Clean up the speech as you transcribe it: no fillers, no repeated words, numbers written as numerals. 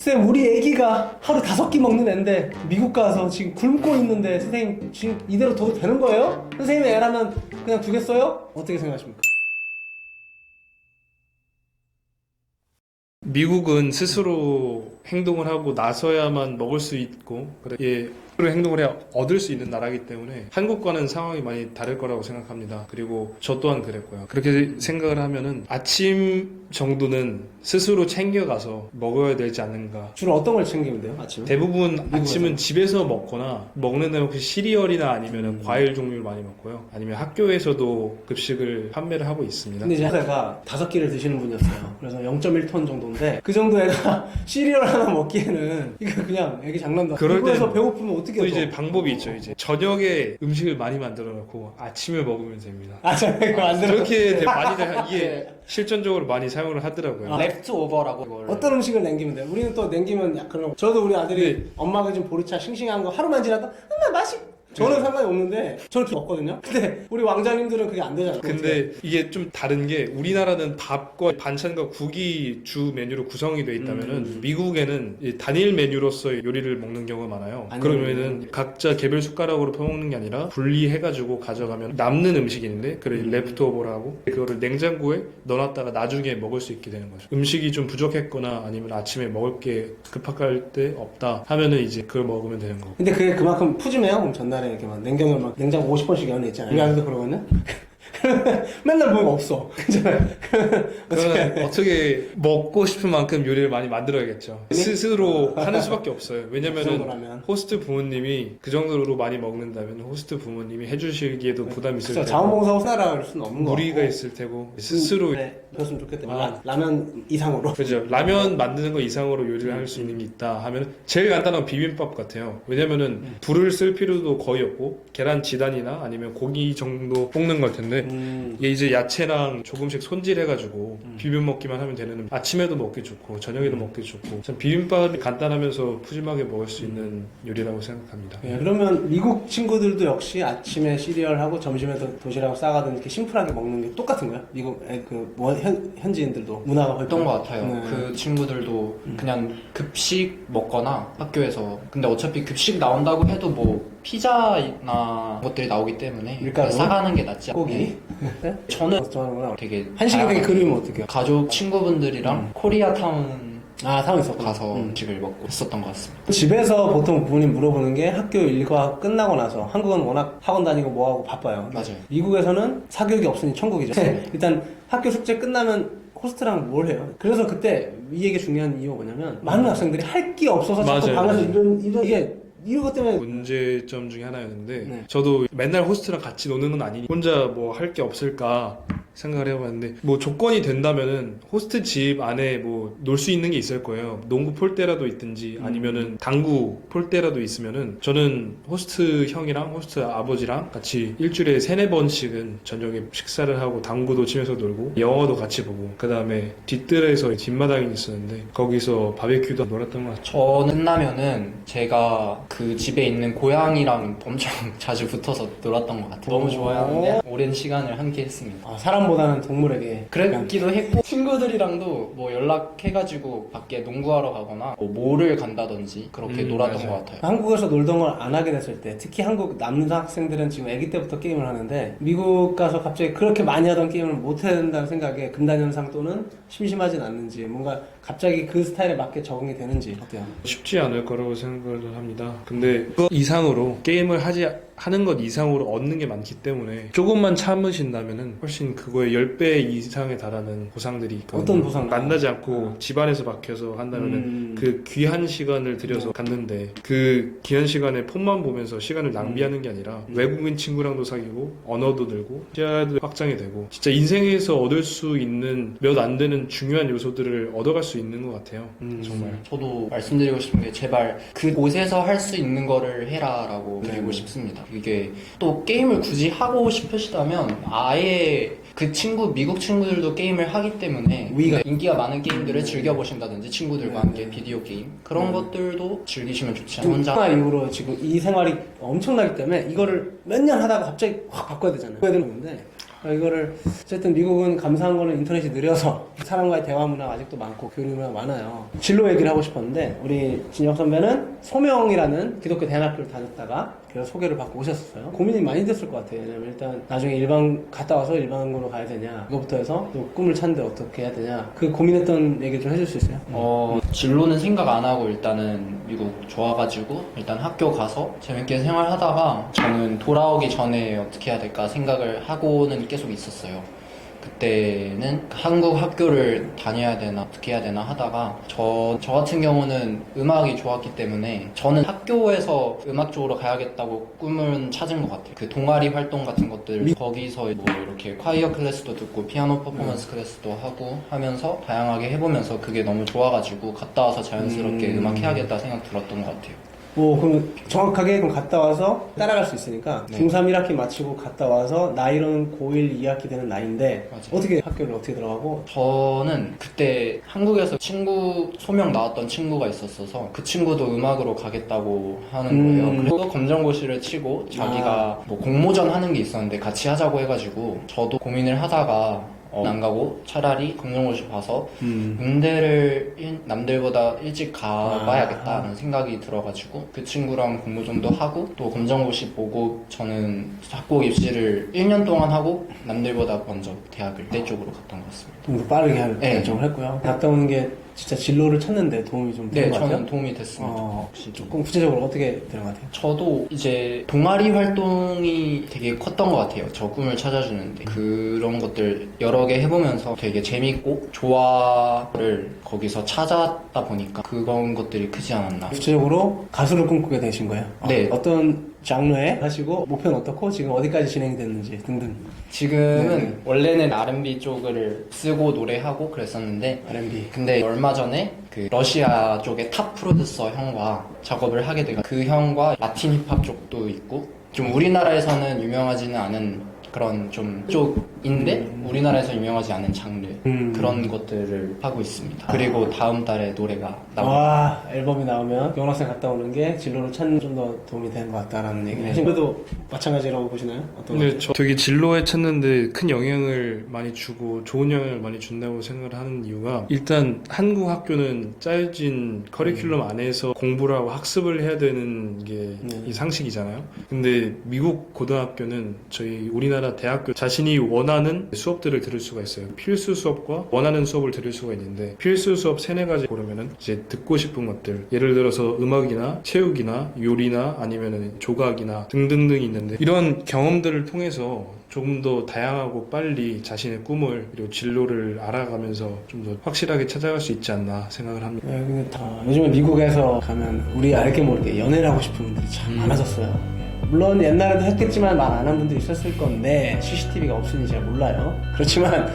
쌤, 우리 애기가 하루 5끼 먹는 애인데 미국 가서 지금 굶고 있는데 선생님 지금 이대로 둬도 되는 거예요? 선생님 애라면 그냥 두겠어요? 어떻게 생각하십니까? 미국은 스스로 행동을 하고 나서야만 먹을 수 있고 스스로 행동을 해야 얻을 수 있는 나라이기 때문에 한국과는 상황이 많이 다를 거라고 생각합니다. 그리고 저 또한 그랬고요. 그렇게 생각을 하면은 아침 정도는 스스로 챙겨가서 먹어야 되지 않는가. 주로 어떤 걸 챙기면 돼요? 아침에? 대부분 미국에서? 아침은 집에서 먹거나 먹는 데는 혹시 시리얼이나 아니면 과일 종류를 많이 먹고요. 아니면 학교에서도 급식을 판매를 하고 있습니다. 근데 이제 애가 5끼를 드시는 분이었어요. 그래서 0.1톤 정도인데 그 정도 애가 시리얼 하나 먹기에는 이거 그냥 애기 장난도 그럴 미국에서 땐 배고프면 어떻게 또 해요? 이제 방법이 있죠. 이제 저녁에 음식을 많이 만들어 놓고 아침에 먹으면 됩니다. 아, 저 이거 안 들어. 그렇게 많이들 이게 실전적으로 많이 사용을 하더라고요. 랩트 오버라고 그걸 어떤 음식을 남기면 돼요? 우리는 또 남기면 약간 저도 우리 아들이 엄마가 좀 보리차 싱싱한 거 하루만 지나다 엄마 맛이 저는 상관이 없는데 저는 그렇게 먹거든요. 근데 우리 왕자님들은 그게 안 되잖아요. 근데 이게 좀 다른 게 우리나라는 밥과 반찬과 국이 주 메뉴로 구성이 돼 있다면은 미국에는 이 단일 메뉴로서의 요리를 먹는 경우가 많아요. 그러면은 각자 개별 숟가락으로 퍼먹는 게 아니라 분리해가지고 가져가면 남는 음식이 있는데 그걸 랩트오버라고 그거를 냉장고에 넣어놨다가 나중에 먹을 수 있게 되는 거죠. 음식이 좀 부족했거나 아니면 아침에 먹을 게 급할 때 없다 하면은 이제 그걸 먹으면 되는 거고. 근데 그게 그만큼 푸짐해요? 그럼 전날에 이렇게 막 냉장고에 막 냉장고 50번씩 연해 있잖아요. 우리 아들도 그러거든요? 맨날 보면 없어. 그러면 어떻게 먹고 싶은 만큼 요리를 많이 만들어야겠죠. 스스로 하는 수밖에 없어요. 그 왜냐면은 정도라면. 호스트 부모님이 그 정도로 많이 먹는다면 호스트 부모님이 해주시기에도 부담이 있을 그쵸, 테고 자원봉사 호사할 수는 없는 거 무리가 같고. 있을 테고 스스로 네, 그랬으면 좋겠다. 라면 이상으로. 그죠. 라면 만드는 거 이상으로 요리를 할 수 있는 게 있다 하면 제일 간단한 비빔밥 같아요. 왜냐면은 불을 쓸 필요도 거의 없고 계란 지단이나 아니면 고기 정도 볶는 걸 텐데 이게 이제 야채랑 조금씩 손질해가지고 비벼 먹기만 하면 되는 아침에도 먹기 좋고 저녁에도 먹기 좋고 참 비빔밥이 간단하면서 푸짐하게 먹을 수 있는 요리라고 생각합니다. 네, 그러면 미국 친구들도 역시 아침에 시리얼하고 점심에도 도시락을 싸가든 이렇게 심플하게 먹는 게 똑같은 거야? 미국 현지인들도 문화가 했던 것 같아요. 네. 그 친구들도 그냥 급식 먹거나 학교에서 근데 어차피 급식 나온다고 해도 뭐 피자나 것들이 나오기 때문에 밀가루? 싸가는 게 낫지 고기? 않나요? 네? 저는 좋아하는구나. 되게 한식이 되게 다양하게 그리우면 어떡해요? 가족 친구분들이랑 코리아타운 아, 상황 있었구나. 가서 음식을 먹고 있었던 것 같습니다. 집에서 보통 부모님 물어보는 게 학교 일과 끝나고 나서 한국은 워낙 학원 다니고 뭐하고 바빠요. 맞아요. 미국에서는 사교육이 없으니 천국이죠. 일단 학교 숙제 끝나면 호스트랑 뭘 해요? 그래서 그때 이 얘기 중요한 이유가 뭐냐면 많은 학생들이 할 게 없어서 자꾸 맞아요, 방에서 맞아요. 이런 이런 것 때문에 문제점 중에 하나였는데 네. 저도 맨날 호스트랑 같이 노는 건 아니니 혼자 뭐 할 게 없을까 생각을 해봤는데 뭐 조건이 된다면은 호스트 집 안에 뭐 놀 수 있는 게 있을 거예요. 농구 폴대라도 있든지 아니면은 당구 폴대라도 있으면은 저는 호스트 형이랑 호스트 아버지랑 같이 일주일에 3-4번씩은 저녁에 식사를 하고 당구도 치면서 놀고 영화도 같이 보고 그 다음에 뒷뜰에서 뒷마당이 있었는데 거기서 바베큐도 놀았던 것 같아요. 저는 끝나면은 제가 그 집에 있는 고양이랑 엄청 자주 붙어서 놀았던 것 같아요. 너무 좋아하는데 오랜 시간을 함께 했습니다. 아, 사람보다는 동물에게 그랬기도 했고 친구들이랑도 뭐 연락해가지고 밖에 농구하러 가거나 뭐 몰을 간다든지 그렇게 놀았던 맞아요. 것 같아요. 한국에서 놀던 걸 안 하게 됐을 때 특히 한국 남학생들은 지금 아기 때부터 게임을 하는데 미국 가서 갑자기 그렇게 많이 하던 게임을 못 해야 된다는 생각에 금단현상 또는 심심하진 않는지 뭔가 갑자기 그 스타일에 맞게 적응이 되는지 어때요? 쉽지 않을 거라고 생각을 합니다. 근데 그 이상으로 게임을 하는 것 이상으로 얻는 게 많기 때문에 조금만 참으신다면은 훨씬 그거의 10배 이상에 달하는 보상들이 있거든요. 어떤 보상? 만나지 않고 집안에서 박혀서 한다면은 그 귀한 시간을 들여서 갔는데 그 귀한 시간에 폰만 보면서 시간을 낭비하는 게 아니라 외국인 친구랑도 사귀고 언어도 늘고 시야도 확장이 되고 진짜 인생에서 얻을 수 있는 몇 안 되는 중요한 요소들을 얻어갈 수 있는 것 같아요. 정말. 저도 말씀드리고 싶은 게 제발 그곳에서 할 수 있는 거를 해라라고 드리고 싶습니다. 이게 또 게임을 굳이 하고 싶으시다면 아예 그 미국 친구들도 게임을 하기 때문에 인기가 많은 게임들을 즐겨보신다든지 친구들과 함께 비디오 게임 그런 것들도 즐기시면 좋지 않나요? 코로나 이후로 지금 이 생활이 엄청나기 때문에 이거를 몇 년 하다가 갑자기 확 바꿔야 되잖아요. 바꿔야 되는 건데 이거를 어쨌든 미국은 감사한 거는 인터넷이 느려서 사람과의 대화 문화가 아직도 많고 교류 문화가 많아요. 진로 얘기를 하고 싶었는데 우리 진혁 선배는 소명이라는 기독교 대안학교를 다녔다가 그래서 소개를 받고 오셨었어요. 고민이 많이 됐을 것 같아요. 왜냐면 일단 나중에 일반 갔다 와서 일반고로 가야 되냐 이거부터 해서 또 꿈을 찾는데 어떻게 해야 되냐 그 고민했던 얘기 좀 해줄 수 있어요? 진로는 생각 안 하고 일단은 미국 좋아가지고 일단 학교 가서 재밌게 생활하다가 저는 돌아오기 전에 어떻게 해야 될까 생각을 하고는 계속 있었어요. 그때는 한국 학교를 다녀야 되나 어떻게 해야 되나 하다가 저 같은 경우는 음악이 좋았기 때문에 저는 학교에서 음악 쪽으로 가야겠다고 꿈을 찾은 것 같아요. 그 동아리 활동 같은 것들 거기서 뭐 이렇게 콰이어 클래스도 듣고 피아노 퍼포먼스 클래스도 하고 하면서 다양하게 해보면서 그게 너무 좋아가지고 갔다 와서 자연스럽게 음악 해야겠다 생각 들었던 것 같아요. 그럼 정확하게 그럼 갔다 와서 따라갈 수 있으니까 네. 중3 1학기 마치고 갔다 와서 나이로는 고1 2학기 되는 나이인데 맞아요. 어떻게 학교를 어떻게 들어가고 저는 그때 한국에서 소명 나왔던 친구가 있었어서 그 친구도 음악으로 가겠다고 하는 거예요. 그래서 검정고시를 치고 자기가 뭐 공모전 하는 게 있었는데 같이 하자고 해가지고 저도 고민을 하다가 안 가고 차라리 검정고시 봐서 음대를 남들보다 일찍 가봐야겠다는 생각이 들어가지고 그 친구랑 공모전도 하고 또 검정고시 보고 저는 학부 입시를 1년 동안 하고 남들보다 먼저 대학을 내 쪽으로 갔던 것 같습니다. 좀 더 빠르게 할 네. 결정을 했고요. 갔다 오는 게 진짜 진로를 찾는데 도움이 좀 네, 된 것 같아요. 저는 도움이 됐습니다. 혹시 조금 구체적으로 어떻게 된 것 같아요? 저도 이제 동아리 활동이 되게 컸던 것 같아요. 저 꿈을 찾아주는데 그런 것들 여러 개 해보면서 되게 재밌고 조화를 거기서 찾았다 보니까 그런 것들이 크지 않았나. 구체적으로 가수를 꿈꾸게 되신 거예요? 네. 어떤 장르에 하시고 목표는 어떻고 지금 어디까지 진행이 됐는지 등등. 지금은 네. 원래는 R&B 쪽을 쓰고 노래하고 그랬었는데 R&B. 근데 얼마 전에 그 러시아 쪽의 탑 프로듀서 형과 작업을 하게 되고 그 형과 라틴 힙합 쪽도 있고 좀 우리나라에서는 유명하지는 않은 그런 좀 쪽인데 우리나라에서 유명하지 않은 장르 그런 것들을 하고 있습니다. 그리고 다음 달에 노래가 나옵니다. 앨범이 나오면 교환학생 갔다 오는 게 진로를 찾는 좀 더 도움이 되는 것 같다라는 얘기. 네. 친구도 마찬가지라고 보시나요? 어떤 것 네, 같아요? 저 되게 진로에 찾는데 큰 영향을 많이 주고 좋은 영향을 많이 준다고 생각을 하는 이유가 일단 한국 학교는 짜여진 커리큘럼 안에서 공부를 하고 학습을 해야 되는 게 이 상식이잖아요. 근데 미국 고등학교는 저희 우리나라 대학교 자신이 원하는 수업들을 들을 수가 있어요. 필수 수업과 원하는 수업을 들을 수가 있는데 필수 수업 3-4가지 고르면은 이제 듣고 싶은 것들 예를 들어서 음악이나 체육이나 요리나 아니면은 조각이나 등등등 있는데 이런 경험들을 통해서 조금 더 다양하고 빨리 자신의 꿈을 그리고 진로를 알아가면서 좀 더 확실하게 찾아갈 수 있지 않나 생각을 합니다. 요즘에 미국에서 가면 우리 알게 모르게 연애를 하고 싶은 분들이 참 많아졌어요. 물론 옛날에도 했겠지만 말 안 한 분들이 있었을 건데 CCTV가 없으니 잘 몰라요. 그렇지만